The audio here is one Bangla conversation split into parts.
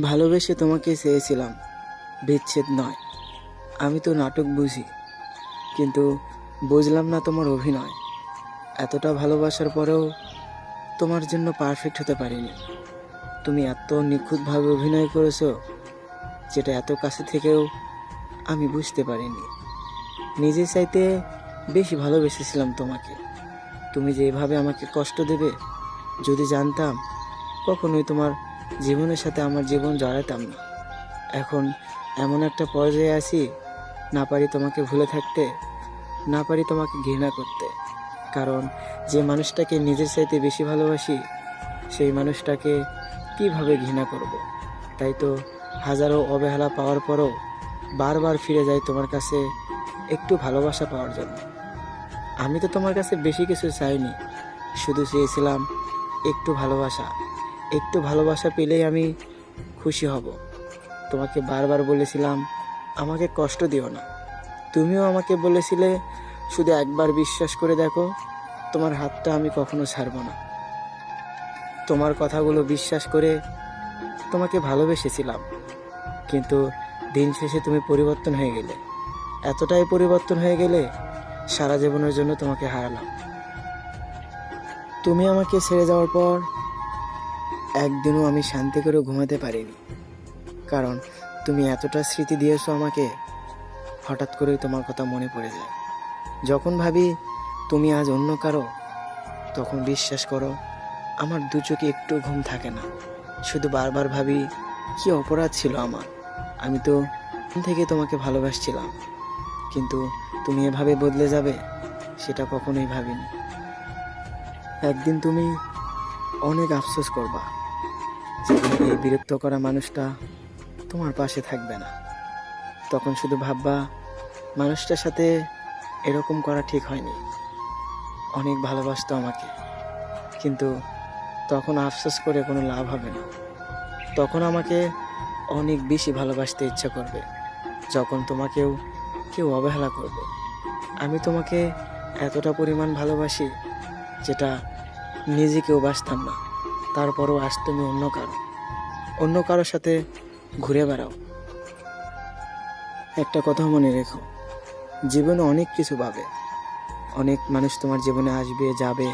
ভালোবেসে তোমাকে চেয়েছিলাম, বিচ্ছেদ নয়। আমি তো নাটক বুঝি, কিন্তু বুঝলাম না তোমার অভিনয়। এতটা ভালোবাসার পরেও তোমার জন্য পারফেক্ট হতে পারিনি। তুমি এত নিখুঁতভাবে অভিনয় করেছো, যেটা এত কাছে থেকেও আমি বুঝতে পারিনি। নিজে চাইতে বেশি ভালোবেসেছিলাম তোমাকে। তুমি যে এভাবে আমাকে কষ্ট দেবে যদি জানতাম, কখনোই তোমার জীবনের সাথে আমার জীবন জড়াতাম না। এখন এমন একটা পর্যায়ে আছি, না পারি তোমাকে ভুলে থাকতে, না পারি তোমাকে ঘৃণা করতে। কারণ যে মানুষটাকে নিজের চাইতে বেশি ভালোবাসি, সেই মানুষটাকে কিভাবে ঘৃণা করব। তাই তো হাজারো অবহেলা পাওয়ার পরও বারবার ফিরে যাই তোমার কাছে একটু ভালোবাসা পাওয়ার জন্য। আমি তো তোমার কাছে বেশি কিছু চাইনি, শুধু চেয়েছিলাম একটু ভালোবাসা। একটু ভালোবাসা পেলেই আমি খুশি হব। তোমাকে বারবার বলেছিলাম আমাকে কষ্ট দিও না। তুমিও আমাকে বলেছিলে শুধু একবার বিশ্বাস করে দেখো, তোমার হাতটা আমি কখনো ছাড়ব না। তোমার কথাগুলো বিশ্বাস করে তোমাকে ভালোবেসেছিলাম, কিন্তু দিন শেষে তুমি পরিবর্তন হয়ে গেলে। এতটাই পরিবর্তন হয়ে গেলে সারা জীবনের জন্য তোমাকে হারালাম। তুমি আমাকে ছেড়ে যাওয়ার পর একদিনও আমি শান্তি করে ঘুমাতে পারিনি। কারণ তুমি এতটা স্মৃতি দিয়েছো আমাকে, হঠাৎ করেই তোমার কথা মনে পড়ে যায়। যখন ভাবি তুমি আজ অন্য কারো, তখন বিশ্বাস করো আমার দু চোখে একটু ঘুম থাকে না। শুধু বারবার ভাবি কি অপরাধ ছিল আমার। আমি তো প্রথম থেকে তোমাকে ভালোবাসছিলাম, কিন্তু তুমি এভাবে বদলে যাবে সেটা কখনোই ভাবিনি। একদিন তুমি অনেক আফসোস করবা, যেদিন এই বিরক্ত করা মানুষটা তোমার পাশে থাকবে না। তখন শুধু ভাববা মানুষটার সাথে এরকম করা ঠিক হয়নি। অনেক ভালোবাসতো আমাকে, কিন্তু তখন আফসোস করে কোনো লাভ হবে না। তখন আমাকে অনেক বেশি ভালোবাসতে ইচ্ছা করবে, যখন তোমাকেও কেউ অবহেলা করবে। আমি তোমাকে এতটা পরিমাণ ভালোবাসি, যেটা নিজেকেও বাসতাম না। তারপরও আজ তুমি অন্য কারোর সাথে ঘুরে বেড়াও। একটা কথা মনে রেখো, জীবনে অনেক কিছু পাবে, অনেক মানুষ তোমার জীবনে আসবে যাবে,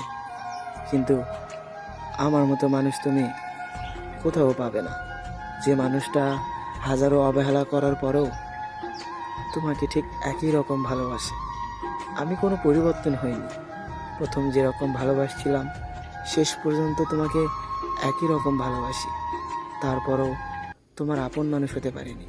কিন্তু আমার মতো মানুষ তুমি কোথাও পাবে না। যে মানুষটা হাজারো অবহেলা করার পরেও তোমাকে ঠিক একই রকম ভালোবাসে। আমি কোনো পরিবর্তন হইনি। প্রথম যেরকম ভালোবাসছিলাম, শেষ পর্যন্ত তোমাকে একই রকম ভালোবাসি। তারপরও তোমার আপন মানুষ হতে পারিনি।